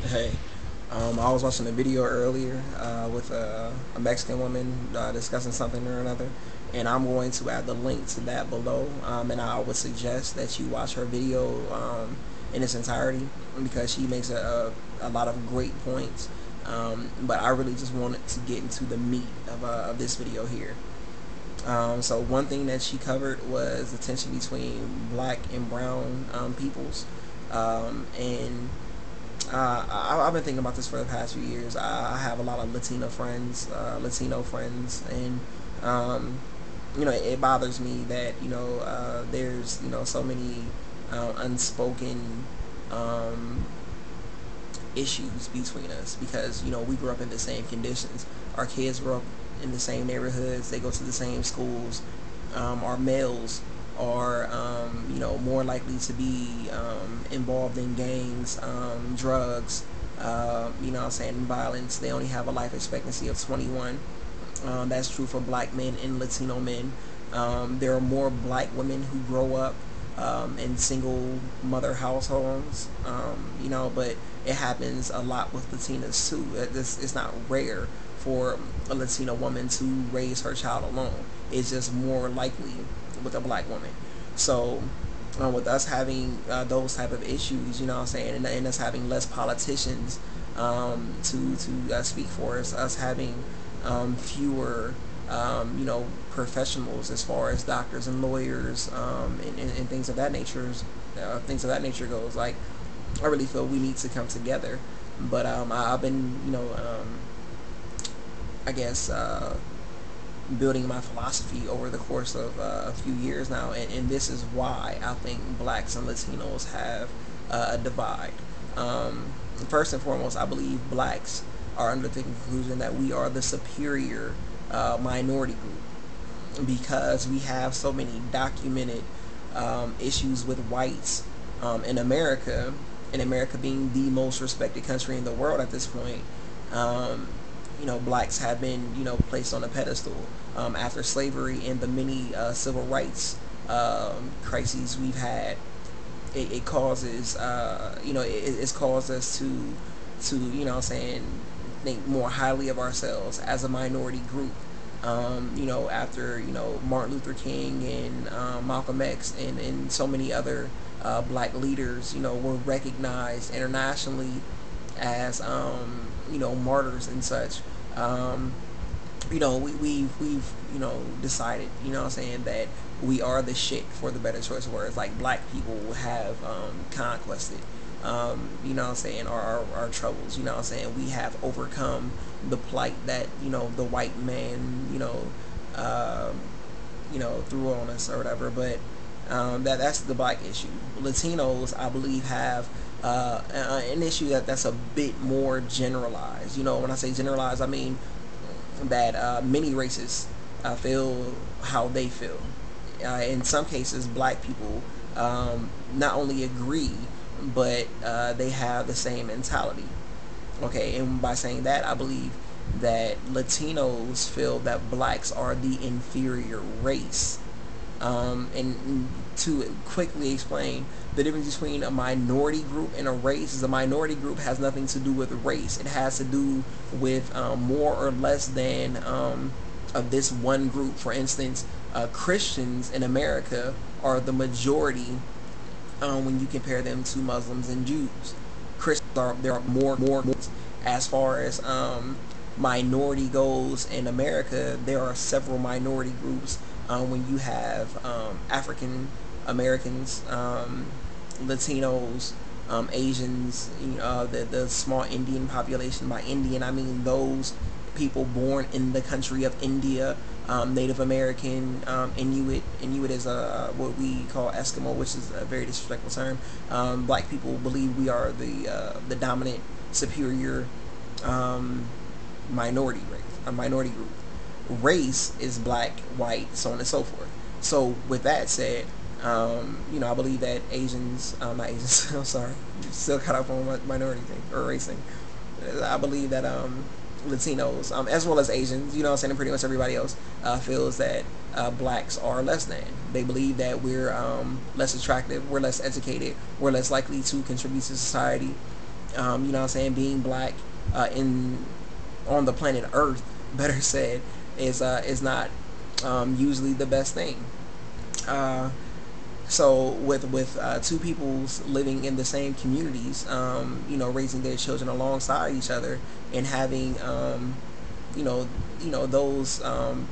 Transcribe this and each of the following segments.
Hey, I was watching a video earlier with a Mexican woman discussing something or another, and I'm going to add the link to that below. And I would suggest that you watch her video in its entirety because she makes a lot of great points. But I really just wanted to get into the meat of this video here. So one thing that she covered was the tension between black and brown peoples, and I've been thinking about this for the past few years. I have a lot of Latino friends, and it bothers me that there's so many unspoken um, issues between us because we grew up in the same conditions. Our kids grew up in the same neighborhoods. They go to the same schools. Our males are more likely to be involved in gangs, drugs, violence. They only have a life expectancy of 21. That's true for black men and Latino men. There are more black women who grow up in single mother households, but it happens a lot with Latinas too. It's not rare for a Latina woman to raise her child alone. It's just more likely with a black woman. So with us having those type of issues, and us having less politicians to speak for us having fewer professionals as far as doctors and lawyers and things of that nature goes. Like, I really feel we need to come together. But I've been I guess building my philosophy over the course of a few years now, and this is why I think blacks and Latinos have a divide. First and foremost, I believe blacks are under the conclusion that we are the superior minority group because we have so many documented issues with whites in America, being the most respected country in the world at this point. Um, blacks have been, placed on a pedestal after slavery and the many civil rights crises we've had. It causes, it's caused us to, think more highly of ourselves as a minority group. After Martin Luther King and Malcolm X and so many other black leaders, were recognized internationally as martyrs and such. Um, we've decided, that we are the shit, for the better choice of words. Like, black people have conquested our troubles. We have overcome the plight that the white man uh, threw on us or whatever. But that's the black issue. Latinos, I believe, have an issue that's a bit more generalized. When I say generalized, I mean that many races feel how they feel. In some cases, black people not only agree, but they have the same mentality. Okay, and by saying that, I believe that Latinos feel that blacks are the inferior race. And to quickly explain the difference between a minority group and a race is a minority group has nothing to do with race. It has to do with more or less than of this one group. For instance, Christians in America are the majority when you compare them to Muslims and Jews. Christians are there are more as far as minority goes in America. There are several minority groups when you have African Americans, Latinos, Asians, the small Indian population. By Indian, I mean those people born in the country of India, Native American, Inuit. Inuit is what we call Eskimo, which is a very disrespectful term. Black people believe we are the dominant, superior minority race, a minority group. Race is black, white, so on and so forth. So with that said, I believe that Asians, not Asians, I'm sorry, still caught up on minority thing or race thing. I believe that Latinos, as well as Asians, and pretty much everybody else, feels that blacks are less than. They believe that we're less attractive, we're less educated, we're less likely to contribute to society, You know what I'm saying? Being black in on the planet Earth, better said, is not usually the best thing. Uh, so with two peoples living in the same communities, you know, raising their children alongside each other and having you know those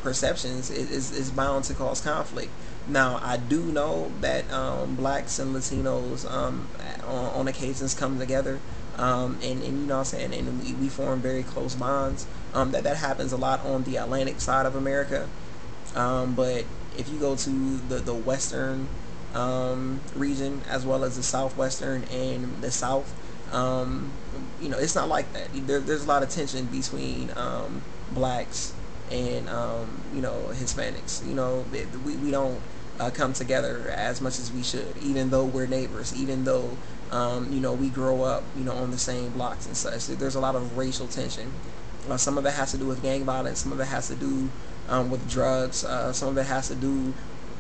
perceptions is bound to cause conflict. Now I do know that blacks and Latinos on occasions come together, and you know what I'm saying, and we form very close bonds. That happens a lot on the Atlantic side of America, but if you go to the western region as well as the southwestern and the south, you know, it's not like that. There's a lot of tension between blacks and you know, Hispanics. You know, we don't come together as much as we should, even though we're neighbors, even though you know, we grow up, you know, on the same blocks and such. There's a lot of racial tension. Some of it has to do with gang violence. Some of it has to do with drugs. Some of it has to do,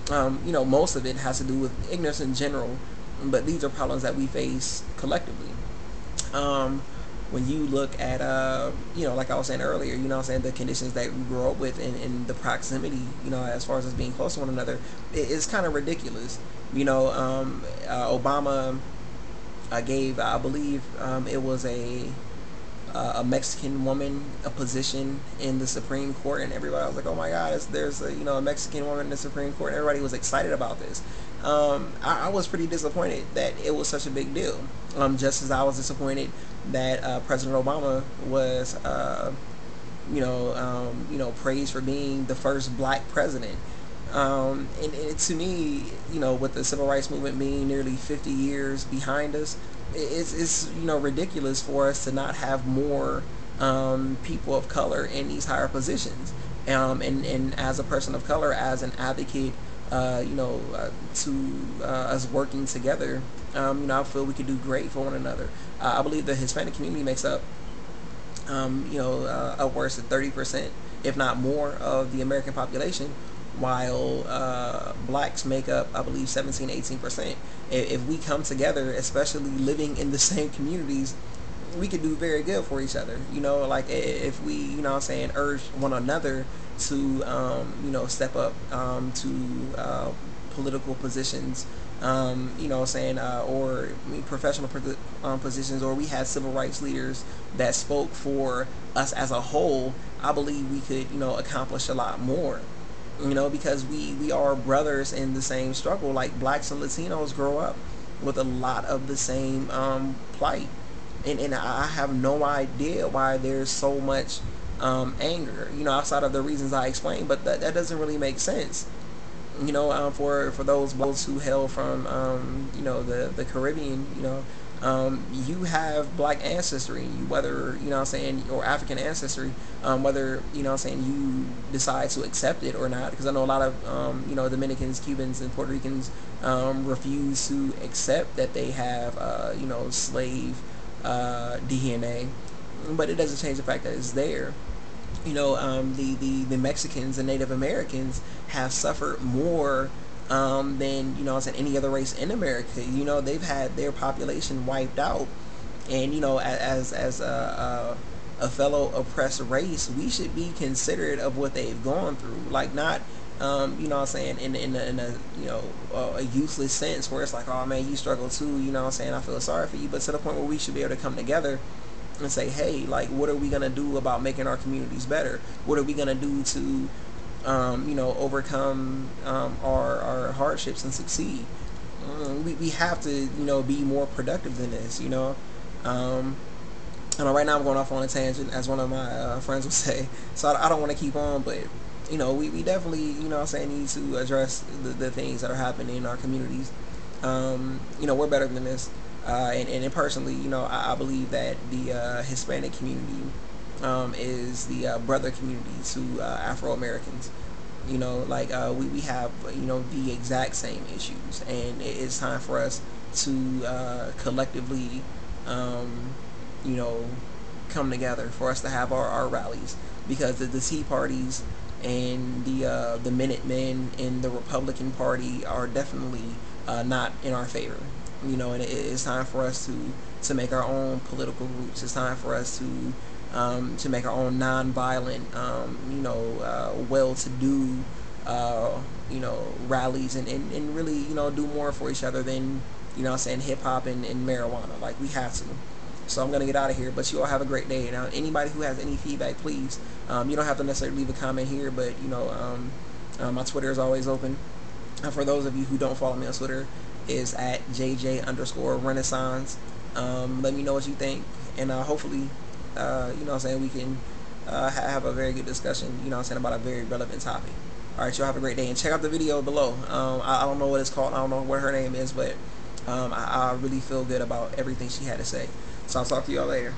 you know, most of it has to do with ignorance in general. But these are problems that we face collectively. When you look at, you know, like I was saying earlier, you know what I'm saying, the conditions that we grow up with and the proximity, you know, as far as us being close to one another, it's kind of ridiculous. You know, Obama gave, I believe, it was a Mexican woman a position in the Supreme Court, and everybody was like, "Oh my God, there's a, you know, a Mexican woman in the Supreme Court." And everybody was excited about this. I was pretty disappointed that it was such a big deal. Just as I was disappointed that President Obama was, you know, praised for being the first black president. And to me, you know, with the civil rights movement being nearly 50 years behind us, it's you know, ridiculous for us to not have more people of color in these higher positions. And as a person of color, as an advocate, you know, to us working together, you know, I feel we could do great for one another. I believe the Hispanic community makes up, you know, upwards of 30%, if not more, of the American population, while blacks make up, I believe, 17, 18%. If we come together, especially living in the same communities, we could do very good for each other. You know, like if we, you know what I'm saying, urge one another to, you know, step up to political positions, you know what I'm saying, or professional positions, or we had civil rights leaders that spoke for us as a whole, I believe we could, you know, accomplish a lot more. You know, because we are brothers in the same struggle. Like blacks and Latinos grow up with a lot of the same plight, and I have no idea why there's so much anger, you know, outside of the reasons I explained. But that doesn't really make sense. You know, for those who hail from you know, the Caribbean, you know, you have black ancestry, whether, you know what I'm saying, or African ancestry, whether, you know what I'm saying, you decide to accept it or not. Because I know a lot of you know, Dominicans, Cubans, and Puerto Ricans refuse to accept that they have you know, slave DNA, but it doesn't change the fact that it's there. You know, the Mexicans and Native Americans have suffered more than, you know, as in any other race in America. You know, they've had their population wiped out, and you know, as a fellow oppressed race, we should be considerate of what they've gone through. Like, not you know what I'm saying, in a you know, a useless sense where it's like, oh man, you struggle too, you know what I'm saying, I feel sorry for you, but to the point where we should be able to come together and say, hey, like, what are we gonna do about making our communities better? What are we gonna do to, you know, overcome our hardships and succeed? We have to, you know, be more productive than this. You know, I know right now I'm going off on a tangent, as one of my friends would say. So I don't want to keep on, but you know, we definitely, you know what I'm saying, need to address the things that are happening in our communities. You know, we're better than this. And personally, you know, I believe that the Hispanic community is the brother community to Afro Americans. You know, like we have, you know, the exact same issues, and it's time for us to collectively, you know, come together, for us to have our rallies, because the Tea Parties and the Minutemen and the Republican Party are definitely not in our favor. And it's time for us to make our own political groups. It's time for us to make our own non-violent, well-to-do, rallies, and really, do more for each other than, hip hop and marijuana. Like, we have to. So I'm gonna get out of here, but you all have a great day. Now, anybody who has any feedback, please, you don't have to necessarily leave a comment here, but my Twitter is always open. For those of you who don't follow me on Twitter, is at JJ_Renaissance. Let me know what you think, and hopefully, we can have a very good discussion, about a very relevant topic. All right, y'all have a great day, and check out the video below. I don't know what it's called. I don't know what her name is, but I really feel good about everything she had to say. So I'll talk to y'all later.